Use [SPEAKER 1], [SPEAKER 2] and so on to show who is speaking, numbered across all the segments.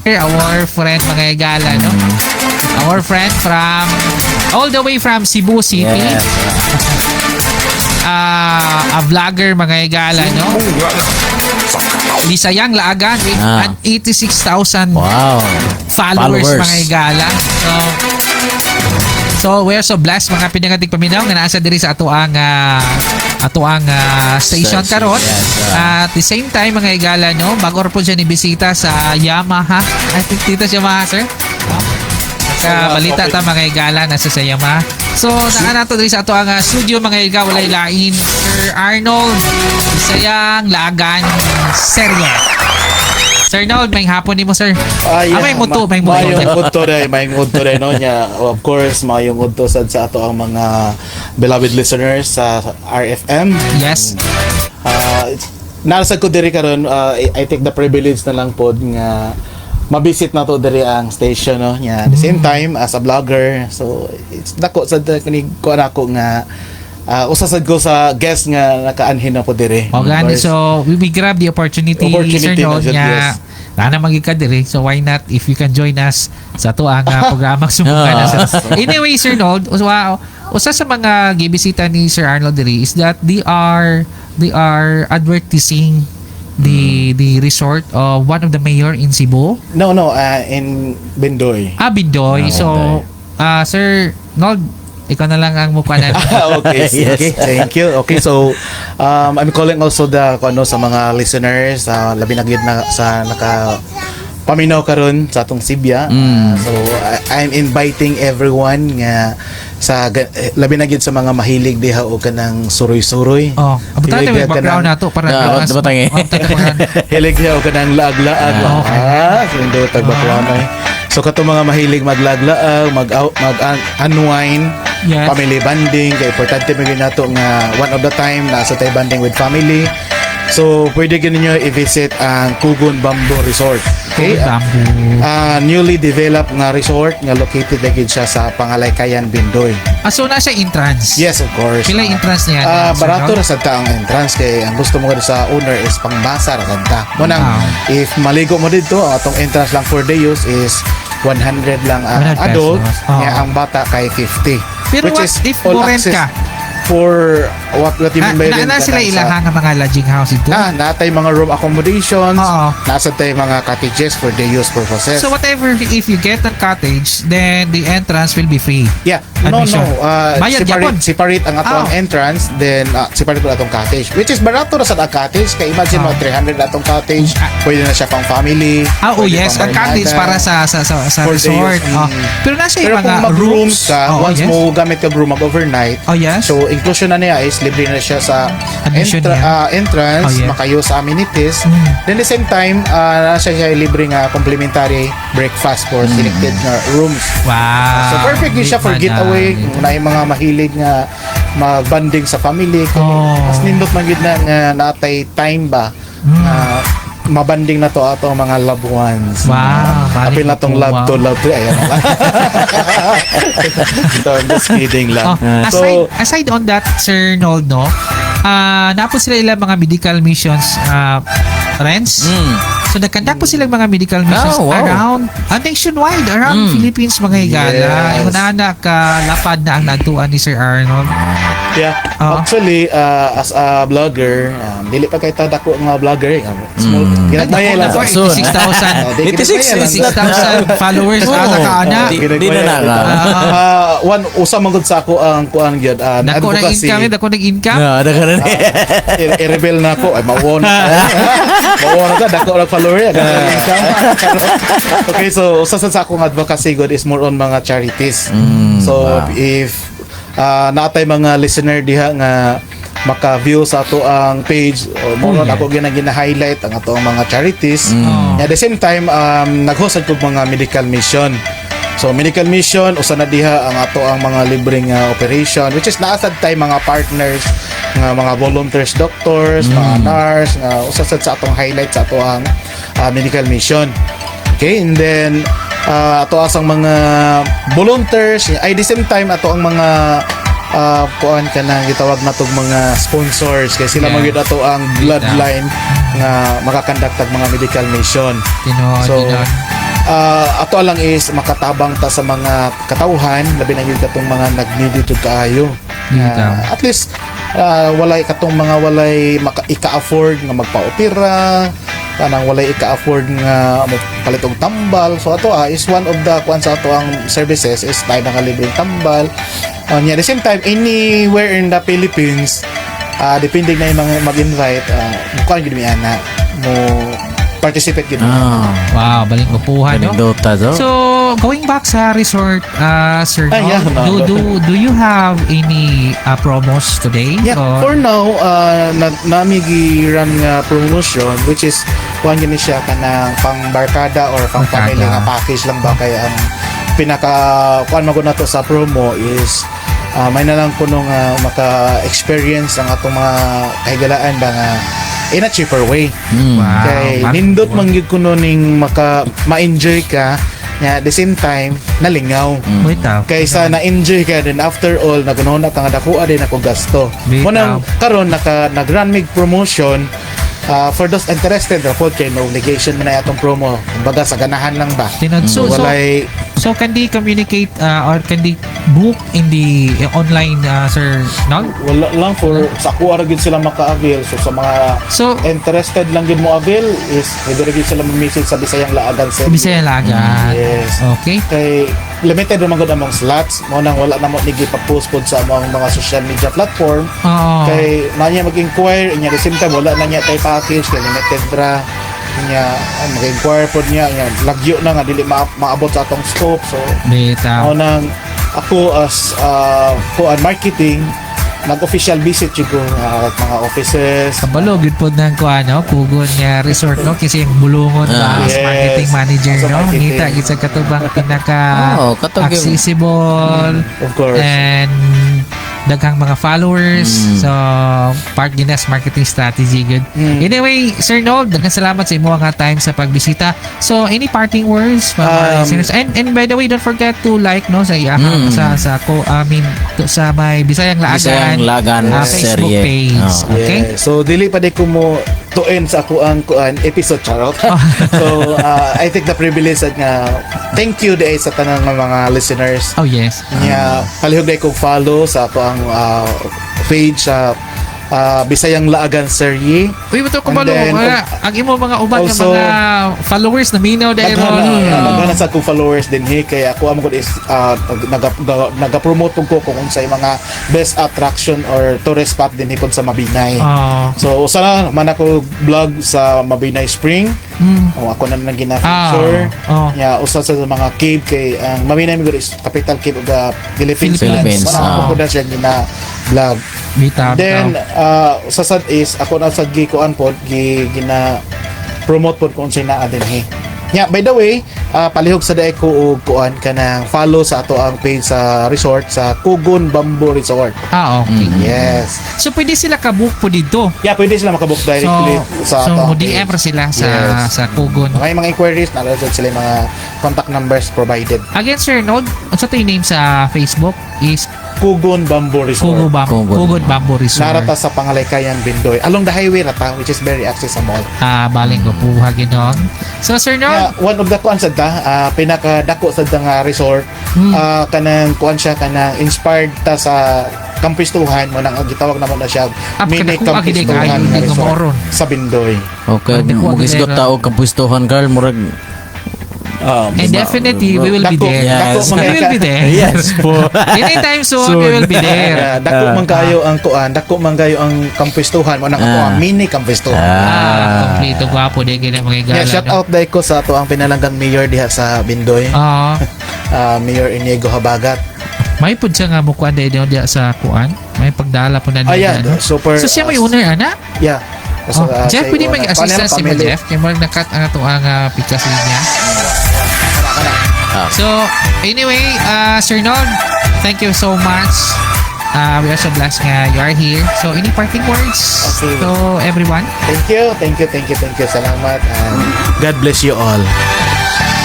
[SPEAKER 1] our friend mga igala, no? Our friend from all the way from Cebu City.
[SPEAKER 2] Yes.
[SPEAKER 1] A vlogger mga igala, no? Lisayang Laagan with an 86,000
[SPEAKER 2] Wow.
[SPEAKER 1] followers mga igala. So we are so blessed mga pinangatig paminaw nga nasa diri sa ato ang station karon.
[SPEAKER 2] Yes,
[SPEAKER 1] At the same time mga igala, no, bago po siya ni bisita sa Yamaha. I think dito sa Yamaha, sir. Sa balita ta mga igala nasa sa Yamaha. So naa nato diri sa ato ang studio mga igala, walay lain Sir Arnold Lisayang Laagan Serye. Sir Arnold, may hapon ni mo, sir. May muto.
[SPEAKER 3] Mayong udto rin, no? Nya, of course, mayong udto sa ato ang mga beloved listeners sa RFM.
[SPEAKER 1] Yes.
[SPEAKER 3] Nasa ko diri karon, I take the privilege na lang pod nga mabisit na to diri ang station, no? Nya, at the same time as a vlogger, so it's dako sa kinig ko nako nga usasad ko sa guest nga nakaanhin na po dire.
[SPEAKER 1] Okay, so we grab the opportunity Sir Nod nga na magika dire. So why not if you can join us sa to ang programang sumukan na sir. Anyway, Sir Nod, usa sa mga gibisita ni Sir Arnold dire is that they are advertising the resort of one of the mayor in Cebu.
[SPEAKER 3] No, in Bindoy.
[SPEAKER 1] Bindoy. So Sir Nod, ikaw na lang ang mukha natin.
[SPEAKER 3] Okay. Thank you. Okay, so I'm calling also sa mga listeners labi na gid na sa paminaw karon sa atong Sibya. So I'm inviting everyone nga sa labi na gid sa mga mahilig diha o kanang suroy-suroy.
[SPEAKER 1] Abutan tayo background nato para
[SPEAKER 3] hilig diha o kanang laag-laag. Sundo tag background. So kato mga mahilig maglaag-laag, mag-unwind,
[SPEAKER 1] yes,
[SPEAKER 3] family bonding, kay importante maging nato nga one of the time nasa tayo bonding with family. So pwede ninyo i-visit ang Kugon Bamboo Resort. Okay? Newly developed nga resort nga located agad siya sa Pangalaykayan, Bindoy.
[SPEAKER 1] So nasa entrance?
[SPEAKER 3] Yes, of course.
[SPEAKER 1] Pila entrance niya?
[SPEAKER 3] Barato ra sad ta ang entrance kay ang gusto mo sa owner is pangbasa ra sad ta. Munang if maligo mo dito, atong entrance lang for the use is 100 lang ang adult, nga ang bata kay 50.
[SPEAKER 1] Pero
[SPEAKER 3] which
[SPEAKER 1] what
[SPEAKER 3] is
[SPEAKER 1] if
[SPEAKER 3] all
[SPEAKER 1] rent
[SPEAKER 3] access
[SPEAKER 1] ka?
[SPEAKER 3] For what you mean by rent?
[SPEAKER 1] Na sila ilahang ang mga lodging house ito?
[SPEAKER 3] Natay mga room accommodations, nasa tayo mga cottages for the use purposes.
[SPEAKER 1] So whatever, if you get a cottage, then the entrance will be free?
[SPEAKER 3] Yeah.
[SPEAKER 1] Admission.
[SPEAKER 3] Separate ang atong entrance, then separate ko atong cottage. Which is barato ra sa cottage. Kaya imagine mo, 300 atong cottage, pwede na siya pang family.
[SPEAKER 1] Yes, ang cottage para sa resort. Pero nasa yung mga
[SPEAKER 3] kung mag-rooms ka, once
[SPEAKER 1] yes,
[SPEAKER 3] mo gamit ka room mag-overnight,
[SPEAKER 1] yes,
[SPEAKER 3] so inclusion na niya is libre na siya sa entrance, makayo sa amenities. Then the same time, nasa siya libre nga complimentary breakfast for selected na rooms.
[SPEAKER 1] Wow.
[SPEAKER 3] So perfect yun siya for getaway, kung na yung mga mahilig nga mag-bonding sa family. Mas nindot man yun na nga natay time ba mabanding na to ato mga loved ones.
[SPEAKER 1] Wow.
[SPEAKER 3] Apil na tong love to. Ayan na lang. I'm just kidding lang.
[SPEAKER 1] Aside on that, Sir Nold, no? Napo sila ilang mga medical missions rents. So nagkandak po silang mga medical missions around nationwide, around Philippines mga higala.
[SPEAKER 3] Yes.
[SPEAKER 1] Yung naanak lapad na ang nagtuan ni Sir Arnold.
[SPEAKER 3] Yeah. Actually, as a vlogger, dili pa kay tadako nga vlogger. Ginagmaya lang.
[SPEAKER 1] 86,000 followers nakaana.
[SPEAKER 2] Di na nga.
[SPEAKER 3] Usa man gud sa ako ang kuan gyud
[SPEAKER 1] dako nag-income.
[SPEAKER 3] I-reveal na ako ay mawon ka dako na follower okay, so usa sa akong advocacy good is more on mga charities. So if natay mga listener diha nga maka-view sa ato ang page o more ako gina-highlight ang ato ang mga charities. At the same time nag-host ko mga medical mission. So medical mission usa na diha ang ato ang mga libreng operation, which is naasad tay mga partners nga mga volunteers, doctors, mga nurse nga usa sad sa atong highlight sa ato ang medical mission. Okay, and then ato asang mga volunteers, at the same time ato ang mga kuan ka na gitawag na tong mga sponsors kay sila
[SPEAKER 1] Yeah.
[SPEAKER 3] magyud ato ang bloodline nga makakandaktag mga medical mission.
[SPEAKER 1] Tinuod,
[SPEAKER 3] So,
[SPEAKER 1] tinuod.
[SPEAKER 3] ato lang is makatabang ta sa mga katawhan labi na gyud katong mga nag-needed jud kaayo.
[SPEAKER 1] Bitaw.
[SPEAKER 3] At least walay katong mga walay ika-afford nga magpa-opera, kanang walay ika-afford nga palit og tambal. So ato is one of the kuan sa ato ang services is tayo nga libreng tambal. At the same time anywhere in the Philippines, depende na yung mga mag-invite, kuan gid mi ana mo participate gid.
[SPEAKER 1] Wow, baling upuhan, no?
[SPEAKER 2] Anekdota to.
[SPEAKER 1] So, going back sa resort, Sir
[SPEAKER 3] Ah, yeah,
[SPEAKER 1] Noel, do you have any promos today?
[SPEAKER 3] Yeah,
[SPEAKER 1] Or-
[SPEAKER 3] for now, nami gi-run nga promotion which is kuan gini siya kanang pang barkada or pang
[SPEAKER 1] Barkada.
[SPEAKER 3] family nga package lang ba kay ang pinaka kuan magud nato sa promo is may na lang kuno nga maka-experience ang atong mga kahigalaan ba nga in a cheaper way.
[SPEAKER 1] Wow,
[SPEAKER 3] Kay
[SPEAKER 1] man-
[SPEAKER 3] nindot man gyud kuno ning ma-enjoy ka nya at the same time nalingaw.
[SPEAKER 1] Wait,
[SPEAKER 3] Kaysa na-enjoy ka din after all nagunahon ka nga dakuha din ako gasto.
[SPEAKER 1] Bitaw.
[SPEAKER 3] Munang karon nag-run mig promotion for those interested report kay no obligation man na atong promo. Kumbaga sa ganahan lang ba.
[SPEAKER 1] Tinod.
[SPEAKER 3] Walay
[SPEAKER 1] So can they communicate or can they book in the online, Sir Noel?
[SPEAKER 3] wala lang for sa kuha ra gyud sila maka-avail. So sa mga
[SPEAKER 1] So,
[SPEAKER 3] interested lang gyud mo avail is pwede ra gyud sila mag-message sa Bisayang Laagan sa
[SPEAKER 1] Bisaya Lagan.
[SPEAKER 3] Yes.
[SPEAKER 1] Okay.
[SPEAKER 3] Kay limited naman gud among slots mo nang wala na mo nigi pa-post pod sa among mga social media platform.
[SPEAKER 1] Oo.
[SPEAKER 3] Kay nanya mag-inquire inya the same time wala na niya tay package kay limited ra niya mag-inquire pod niya lagyo na nga dili maabot sa atong scope. So
[SPEAKER 1] Bitaw.
[SPEAKER 3] mao nang ako as marketing nag-official visit ko mga offices.
[SPEAKER 1] Kabalo, good po ng kuano, kugon nga resort, no? Kasi yung bulungon ba as
[SPEAKER 3] Yes.
[SPEAKER 1] marketing manager,
[SPEAKER 3] As a
[SPEAKER 1] no?
[SPEAKER 3] marketing.
[SPEAKER 1] Ngita, gisa katubang pinaka
[SPEAKER 2] katog yung-
[SPEAKER 1] accessible
[SPEAKER 3] Of course.
[SPEAKER 1] and daghang mga followers. So, part din as marketing strategy, good. Anyway, Sir Noel, daghang salamat sa imo nga time sa pagbisita. So, any parting words from our listeners? And by the way, don't forget to like, no, sa sa may Bisayang Laagan,
[SPEAKER 2] Bisayang Laagan
[SPEAKER 1] Facebook
[SPEAKER 2] serye.
[SPEAKER 1] page.
[SPEAKER 2] Oh.
[SPEAKER 1] Okay?
[SPEAKER 3] Yeah. So dili pa di ko mo tuin sa ako ang episode charot. So I take the privilege nga thank you dai sa tanang mga listeners.
[SPEAKER 1] Oh, yes.
[SPEAKER 3] Nya palihog dai kog follow sa ako ang page sa Bisayang Laagan Serye.
[SPEAKER 1] Uy, ito ko
[SPEAKER 3] And
[SPEAKER 1] balo.
[SPEAKER 3] then,
[SPEAKER 1] Ang imo mga uban ng
[SPEAKER 3] also,
[SPEAKER 1] mga followers na minaw dahil
[SPEAKER 3] Nagana sa akong followers din kaya ako amo is naga-promote ko kung unsay mga best attraction or tourist spot din pod sa Mabinay. So usa na man ako vlog sa Mabinay Spring. Ako na nang gina-feature. Yeah, usa sa mga cave kay ang Mabinay mo is capital cave of the Philippines.
[SPEAKER 2] Philippines.
[SPEAKER 3] Ako na siya gina-vlog.
[SPEAKER 1] Bitaw.
[SPEAKER 3] Then sa sad is ako na sad gikuan pod gina promote pod kung unsay naa dinhi. Yeah, by the way, palihog sa daay ko og kuan kanang follow sa ato ang page sa resort sa Kugon Bamboo Resort.
[SPEAKER 1] Okay.
[SPEAKER 3] Yes.
[SPEAKER 1] So, pwede sila kabook po dito.
[SPEAKER 3] Yeah, pwede sila makabook
[SPEAKER 1] So,
[SPEAKER 3] directly sa ato.
[SPEAKER 1] mo DM ra sila sa
[SPEAKER 3] Yes.
[SPEAKER 1] sa Kugon.
[SPEAKER 3] May mga inquiries na sila yung mga contact numbers provided.
[SPEAKER 1] Again, Sir Nod, ano to yung name sa Facebook is
[SPEAKER 3] Kugon Bamboo Resort.
[SPEAKER 1] Kugon Bamboo Resort.
[SPEAKER 3] Narata sa Pangalaykayan, Bindoy. Along the highway rata, which is very accessible.
[SPEAKER 1] Baling ko po ginon. So, Sir Nod,
[SPEAKER 3] One of the kuan sad ta, pinakadako sad nga resort, kanang kuan siya kanang inspired ta sa kampistuhan mo nang gitawag naman na siya mini
[SPEAKER 1] kadako agad
[SPEAKER 3] kampistuhan
[SPEAKER 1] kayo,
[SPEAKER 3] nga
[SPEAKER 1] hindi ko
[SPEAKER 3] resort
[SPEAKER 1] maoron.
[SPEAKER 3] sa Bindoy.
[SPEAKER 2] Okay,
[SPEAKER 1] Pag nakuha
[SPEAKER 2] magisgot
[SPEAKER 1] nila-
[SPEAKER 2] tao kampustuhan Carl murag
[SPEAKER 1] and definitely, we will be
[SPEAKER 3] Dako-
[SPEAKER 1] there.
[SPEAKER 2] Yes.
[SPEAKER 1] We will be there.
[SPEAKER 2] Yes po.
[SPEAKER 1] Anytime soon, we will be there.
[SPEAKER 3] Dako man kayo ang kuan, dako man kayo ang kampistuhan mo nang ang mini kampistuhan.
[SPEAKER 1] Kompleto gwapo din kaya mga igala.
[SPEAKER 3] Yeah, shout out dai ko sa ato ang pinalanggang mayor diha sa Bindoy, Mayor Inigo Habagat.
[SPEAKER 1] May pud siya nga mukuan dahil diya sa kuan. May pagdala po na
[SPEAKER 3] Yeah,
[SPEAKER 1] ano.
[SPEAKER 3] super.
[SPEAKER 1] So siya may owner, ana?
[SPEAKER 3] Yeah. So,
[SPEAKER 1] Jeff,
[SPEAKER 3] siya
[SPEAKER 1] pwede
[SPEAKER 3] yung
[SPEAKER 1] mag-assist si mo,
[SPEAKER 3] family.
[SPEAKER 1] Jeff. Kaya mo nakat ang ito ang pikas niya. So, anyway, Sir Nod, thank you so much. We are so blessed nga you are here. So, any parting words
[SPEAKER 3] Okay.
[SPEAKER 1] to everyone?
[SPEAKER 3] Thank you. Salamat and God bless you all.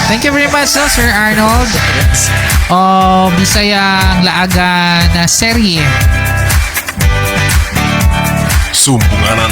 [SPEAKER 1] Thank you very much, no, Sir Arnold. Bisayang laagan na serye.
[SPEAKER 4] Sumbunganan